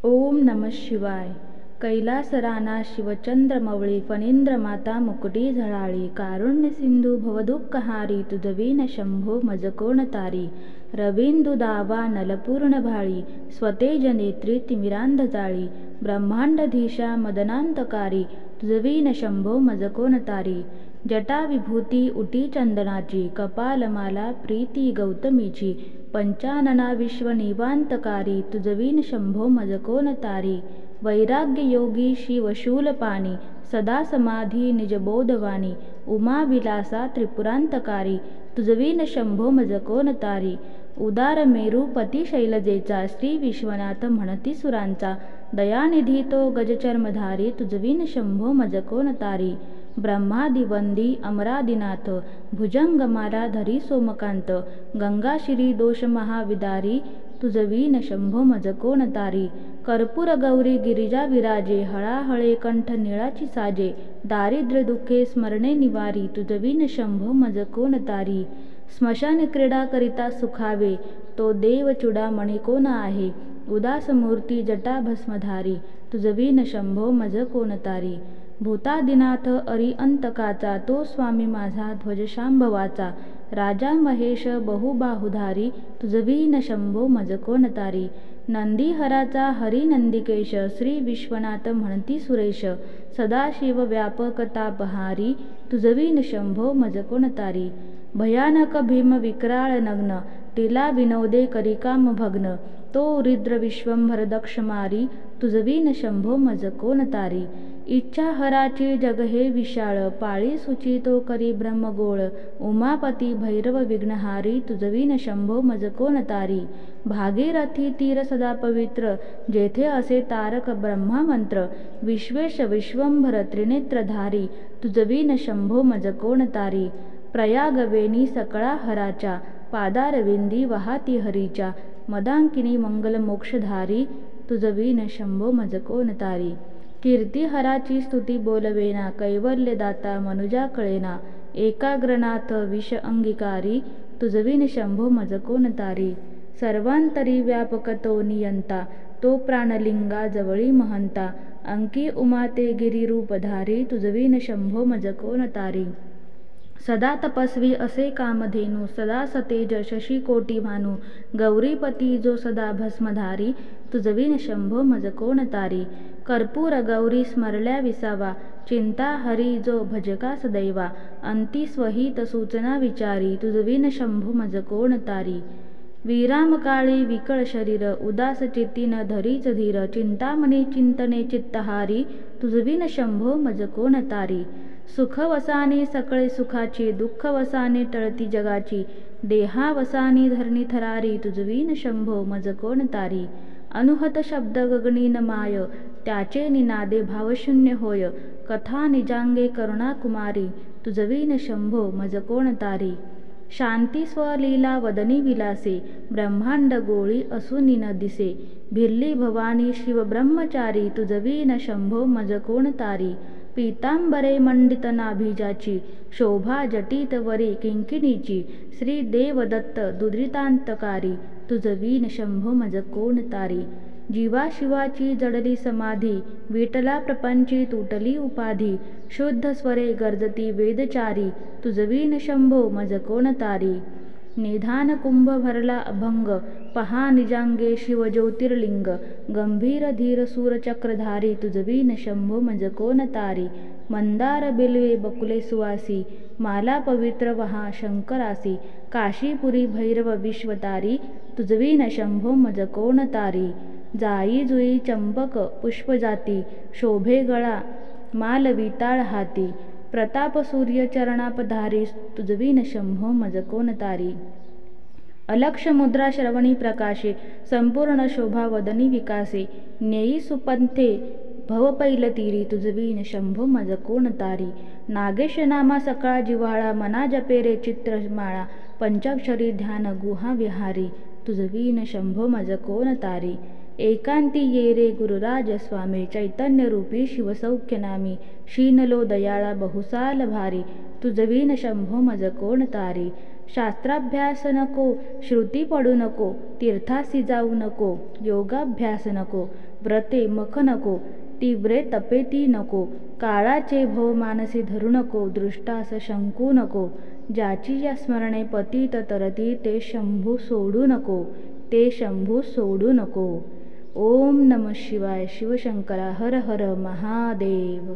ओम नमः शिवाय. कैलासराना शिवचंद्रमौळी फणींद्र माता मुकुटी झळाळी. कारुण्य सिंधू भवदुःखहारी तुझवीन शंभो मज कोण तारी. रवींदु दावा नलपूर्ण भाळी स्वतेज नेत्री तिमिरांध जाळी. ब्रह्मांडधीशा मदनांतकारी तुझवीन शंभो मज कोण तारी. जटा विभूती उटी चंदनाची कपालमाला प्रीती गौतमीची. पंचानना विश्वनिवांतकारी तुझवीन शंभो मज कोण तारी. वैराग्य योगी शिवशूलपाणी सदा समाधी निजबोधवाणी. उमा विलासा त्रिपुरांतकारी तुझवीन शंभो मज कोण तारी. उदार मेरू पती शैलजेचा श्री विश्वनाथ म्हणती सुरांचा. दयानिधी तो गजचर्मधारी तुझवीन शंभो मज कोण तारी. ब्रह्मादिवंदी अमरादिनाथ भुजंगमाला धरी सोमकांत. गंगाशिरी दोष महाविदारी तुझवीन शंभो मज कोण तारी. कर्पूर गौरी गिरिजा विराजे हळाहळे कंठ निळाची साजे. दारिद्र्य दुःखे स्मरणे निवारी तुझवीन शंभो मज कोण तारी. स्मशान क्रीडा करिता सुखावे तो देव चुडामणी कोण आहे. उदास मूर्ती जटा भस्मधारी तुझवीन शंभो मज कोण तारी. भूतादिनाथ अरिअंतकाचा तो स्वामी माझा ध्वज शांभवाचा. राजा महेश बहुबाहुधारी तुझवीन शंभो मज कोण तारी. नंदीहराचा हरी नंदिकेश श्री विश्वनाथ म्हणती सुरेश. सदाशिव व्यापक तापहारी तुझवीन शंभो मज कोण तारी. भयानक भीम विक्राळ नग्न टिला विनोदे करिकाम भग्न. तो रुद्र विश्वंभर दक्षमारी तुझवीन शंभो मज कोण तारी. इच्छा हराची जग हे विशाळ पाळी सुची तो करी ब्रह्मगोळ. उमापती भैरव विघ्नहारी तुझवीन शंभो मज कोण तारी. भागीरथी तीर सदा पवित्र जेथे असे तारक ब्रह्मामंत्र. विश्वेश विश्वंभर त्रिनेत्रधारी तुझवीन शंभो मज कोण तारी. प्रयागवेणी सकळा हराच्या पादारविंदी वहाती हरीच्या. मदांकिनी मंगल मोक्षधारी तुझवीन शंभो मज कोण तारी. कीर्तिहराची स्तुती बोलवेना कैवल्य दाता मनुजा कळेना. एकाग्रनाथ विष अंगीकारी तुझवीन शंभो मज कोण तारी. सर्वांतरी व्यापक तो नियंता तो प्राणलिंगा जवळी महंता. अंकी उमा ते गिरिरूपधारी तुझवीन शंभो मज कोण तारी. सदा तपस्वी असे कामधेनू सदा सतेज शशी कोटी भानू. गौरीपती जो सदा भस्मधारी तुझवीन शंभो मज कोण तारी. कर्पूर गौरी स्मरल्या विसावा चिंता हरी जो भजका सदैवा. अंती स्वहित सूचना विचारी तुझवीन शंभो मज कोण तारी. विराम काळी विकळ शरीर उदास चित्ती न धरीच धीर. चिंतामणी चिंतने चित्तहारी तुझवीन शंभो मज कोण तारी. सुखवसाने सकळे सुखाची दुःखवसाने टळती जगाची. देहावसानी धरणी थरारी तुझवीन शंभो मज कोण तारी. अनुहत शब्द गगनी न माय त्याचे निनादे भावशून्य होय. कथा निजांगे करुणाकुमारी तुझवीन शंभो मज कोण तारी. शांती स्वलीला वदनी विलासे ब्रह्मांड गोळी असुनी न दिसे. भिल्ली भवानी शिव ब्रह्मचारी तुझवीन शंभो मज कोण तारी. पीतांबरे मंडित नाभिजाची शोभा जटित वरे किंकिणीची. श्री देवदत्त दुद्रितांतकारी तुझवीन शंभो मज कोण तारी. जीवाशिवाची जडली समाधी विटला प्रपंची तुटली उपाधी. शुद्ध स्वरे गर्जती वेदचारी तुझवीन शंभो मज कोण तारी. निधान कुंभ भरला अभंग पहा निजांगे शिव ज्योतिर्लिंग. गंभीर धीर सूरचक्रधारी तुझवीन शंभो मज कोण तारी. मंदार बिल्वे बकुले सुवासी माला पवित्र वहा शंकरासी. काशीपुरी भैरव विश्वतारी तुझवीन शंभो मज कोण तारी. जाई जुई चंपक पुष्पजाती शोभे गळा माल विताळ हाती. प्रताप सूर्य चरणापधारी तुझवीन शंभो मज कोण तारी. अलक्ष मुद्रा श्रवणी प्रकाशे संपूर्ण शोभा वदनी विकासे. नेई सुपंथे भवपैल तीरी तुझवीन शंभो मज कोण तारी. नागेश नामा सकाळ जिव्हाळा मना जपेरे चित्रमाळा. पंचाक्षरी ध्यान गुहा विहारी तुझवीन शंभो मज कोण तारी. एकांती ये रे गुरुराज स्वामी चैतन्य रूपी शिवसौख्य नामी. शीनलो दयाळा बहुसाल भारी तुझवीन शंभो मज कोण तारी. शास्त्राभ्यास नको श्रुती पडू नको तीर्थासी जाऊ नको योगाभ्यास नको. व्रते मख नको, तीव्रे तपेती नको, काळाचे भव मानसी धरू नको, दृष्टास शंकू नको, ज्याची या स्मरणे पतित तरती, ते शंभू सोडू नको, ते शंभू सोडू नको. ओम नमः शिवाय. शिवशंकरा हर हर महादेव.